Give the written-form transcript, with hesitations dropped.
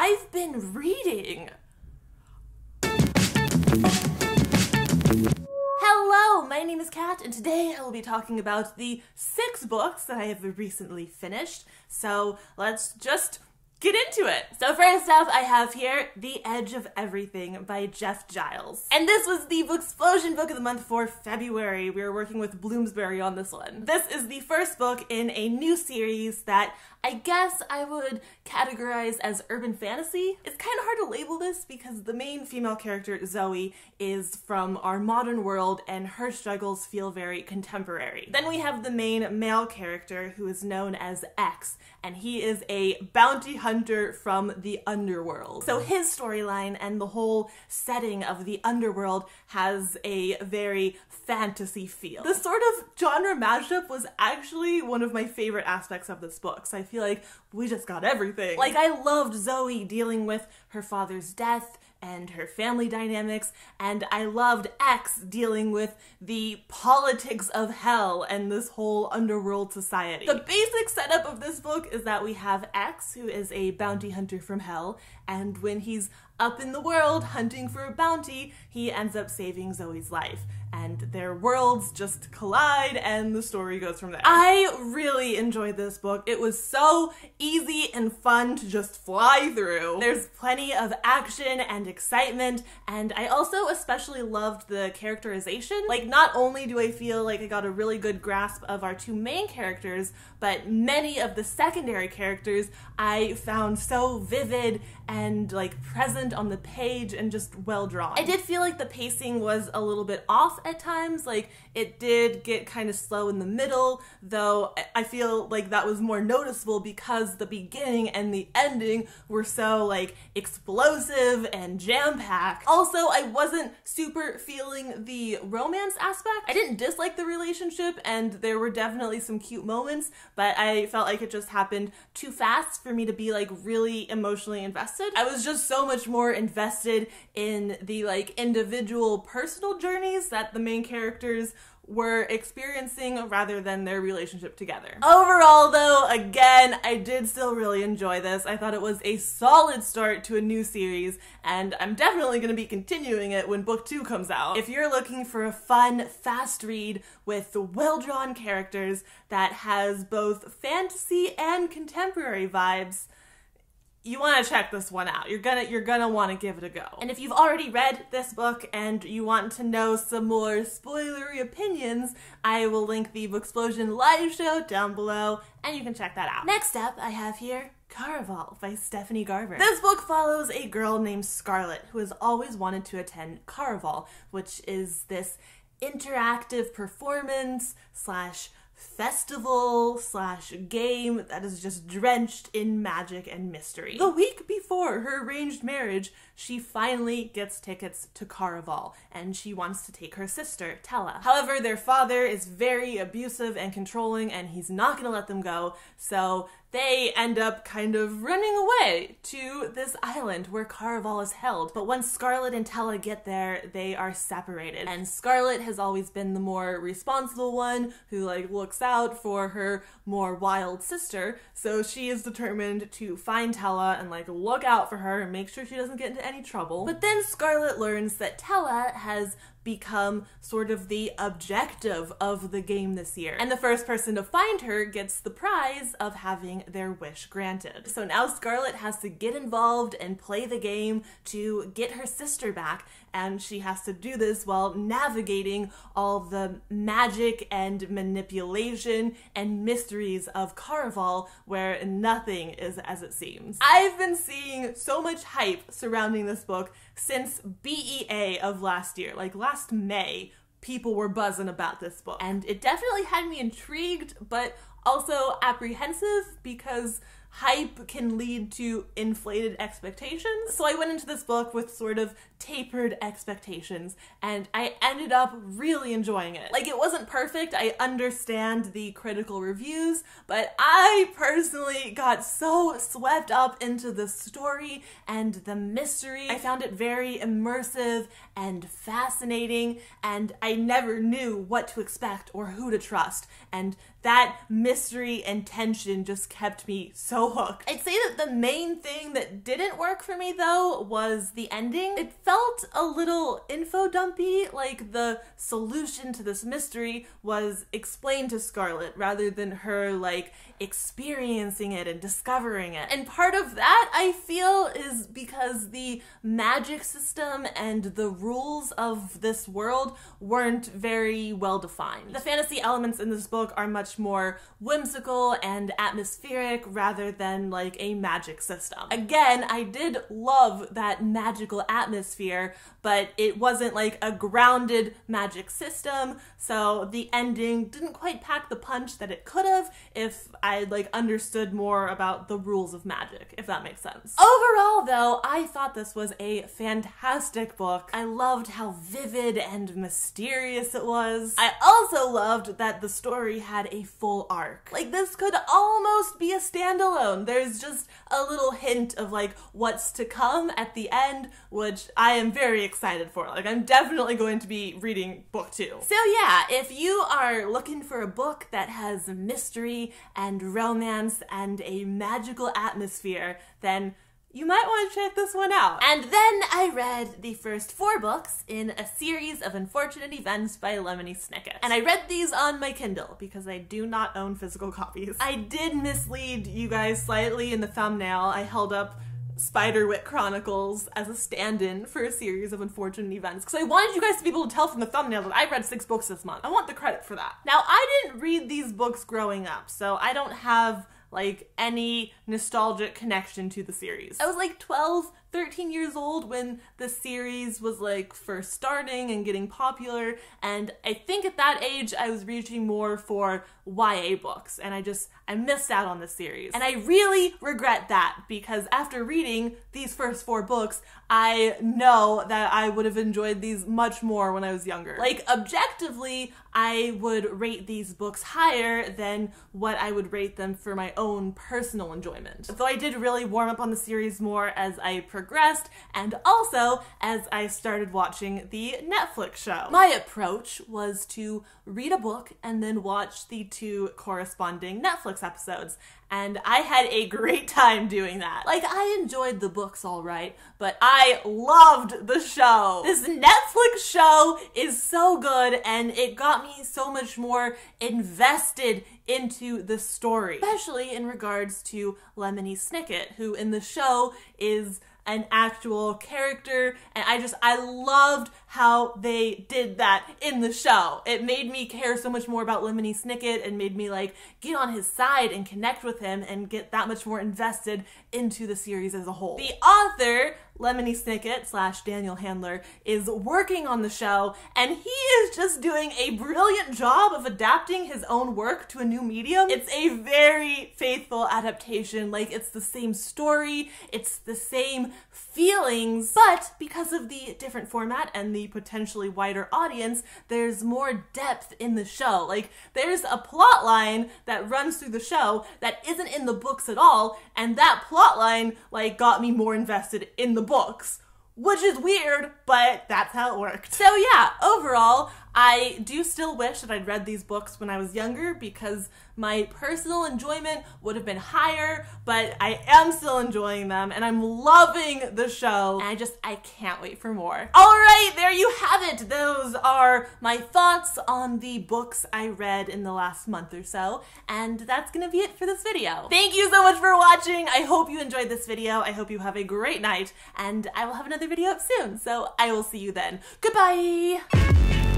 I've been reading. Hello, my name is Kat, and today I will be talking about the 6 books that I have recently finished. So let's just get into it. So first up, I have here The Edge of Everything by Jeff Giles. And this was the Booksplosion Book of the Month for February. We were working with Bloomsbury on this one. This is the first book in a new series that I guess I would categorize as urban fantasy. It's kind of hard to label this because the main female character, Zoe, is from our modern world and her struggles feel very contemporary. Then we have the main male character who is known as X, and he is a bounty hunter from the underworld. So his storyline and the whole setting of the underworld has a very fantasy feel. This sort of genre mashup was actually one of my favorite aspects of this book, so I feel like we just got everything. Like, I loved Zoe dealing with her father's death and her family dynamics, and I loved X dealing with the politics of hell and this whole underworld society. The basic setup of this book is that we have X, who is a bounty hunter from hell, and when he's up in the world hunting for a bounty, he ends up saving Zoe's life. And their worlds just collide and the story goes from there. I really enjoyed this book. It was so easy and fun to just fly through. There's plenty of action and excitement, and I also especially loved the characterization. Like, not only do I feel like I got a really good grasp of our 2 main characters, but many of the secondary characters I found so vivid and like present on the page and just well drawn. I did feel like the pacing was a little bit off at times. Like, it did get kind of slow in the middle, though I feel like that was more noticeable because the beginning and the ending were so like explosive and jam-packed. Also, I wasn't super feeling the romance aspect. I didn't dislike the relationship and there were definitely some cute moments, but I felt like it just happened too fast for me to be like really emotionally invested. I was just so much more invested in the like individual personal journeys that the main characters were experiencing rather than their relationship together. Overall though, again, I did still really enjoy this. I thought it was a solid start to a new series, and I'm definitely going to be continuing it when book 2 comes out. If you're looking for a fun, fast read with well-drawn characters that has both fantasy and contemporary vibes, you want to check this one out. You're gonna want to give it a go. And if you've already read this book and you want to know some more spoilery opinions, I will link the Booksplosion live show down below, and you can check that out. Next up, I have here Caraval by Stephanie Garber. This book follows a girl named Scarlett who has always wanted to attend Caraval, which is this interactive performance / festival / game that is just drenched in magic and mystery. The week before her arranged marriage, she finally gets tickets to Caraval, and she wants to take her sister, Tella. However, their father is very abusive and controlling, and he's not gonna let them go, so they end up kind of running away to this island where Caraval is held. But once Scarlett and Tella get there, they are separated. And Scarlett has always been the more responsible one who like looks out for her more wild sister, so she is determined to find Tella and like look out for her and make sure she doesn't get into any trouble. But then Scarlett learns that Tella has become sort of the objective of the game this year, and the first person to find her gets the prize of having their wish granted. So now Scarlett has to get involved and play the game to get her sister back, and she has to do this while navigating all the magic and manipulation and mysteries of Caraval, where nothing is as it seems. I've been seeing so much hype surrounding this book since BEA of last year. Like last May, people were buzzing about this book, and it definitely had me intrigued, but also apprehensive because hype can lead to inflated expectations. So I went into this book with sort of tapered expectations, and I ended up really enjoying it. Like, it wasn't perfect, I understand the critical reviews, but I personally got so swept up into the story and the mystery. I found it very immersive and fascinating, and I never knew what to expect or who to trust, and that mystery and tension just kept me so hooked. I'd say that the main thing that didn't work for me though was the ending. It felt a little info dumpy, like the solution to this mystery was explained to Scarlet rather than her like experiencing it and discovering it. And part of that I feel is because the magic system and the rules of this world weren't very well defined. The fantasy elements in this book are much more whimsical and atmospheric rather than like a magic system. Again, I did love that magical atmosphere, but it wasn't like a grounded magic system, so the ending didn't quite pack the punch that it could have if I'd like understood more about the rules of magic, if that makes sense. Overall though, I thought this was a fantastic book. I loved how vivid and mysterious it was. I also loved that the story had a full arc. Like, this could almost be a standalone. There's just a little hint of like what's to come at the end, which I am very excited for. Like, I'm definitely going to be reading book 2. So yeah, if you are looking for a book that has mystery and romance and a magical atmosphere, then you might want to check this one out. And then I read the first 4 books in a series of unfortunate events by Lemony Snicket. And I read these on my Kindle because I do not own physical copies. I did mislead you guys slightly in the thumbnail. I held up Spiderwick Chronicles as a stand-in for a series of unfortunate events because I wanted you guys to be able to tell from the thumbnail that I read 6 books this month. I want the credit for that. Now, I didn't read these books growing up, so I don't have like any nostalgic connection to the series. I was like 12, 13 years old when the series was like first starting and getting popular, and I think at that age I was reaching more for YA books, and I missed out on the series. And I really regret that because after reading these first 4 books, I know that I would have enjoyed these much more when I was younger. Like, objectively, I would rate these books higher than what I would rate them for my own personal enjoyment. Though I did really warm up on the series more as I progressed, and also as I started watching the Netflix show. My approach was to read a book and then watch the 2 corresponding Netflix episodes, and I had a great time doing that. Like, I enjoyed the books all right, but I loved the show. This Netflix show is so good, and it got me so much more invested into the story, especially in regards to Lemony Snicket, who in the show is an actual character, and I loved how they did that in the show. It made me care so much more about Lemony Snicket and made me like get on his side and connect with him and get that much more invested into the series as a whole. The author, Lemony Snicket / Daniel Handler, is working on the show, and he is just doing a brilliant job of adapting his own work to a new medium. It's a very faithful adaptation. Like, it's the same story, it's the same feelings, but because of the different format and the potentially wider audience, there's more depth in the show. Like, there's a plot line that runs through the show that isn't in the books at all, and that plot line like got me more invested in the books, which is weird, but that's how it worked. So yeah, overall, I do still wish that I'd read these books when I was younger because my personal enjoyment would have been higher, but I am still enjoying them and I'm loving the show, and I can't wait for more. Alright, there you have it. Those are my thoughts on the books I read in the last month or so, and that's gonna be it for this video. Thank you so much for watching. I hope you enjoyed this video. I hope you have a great night, and I will have another video up soon, so I will see you then. Goodbye!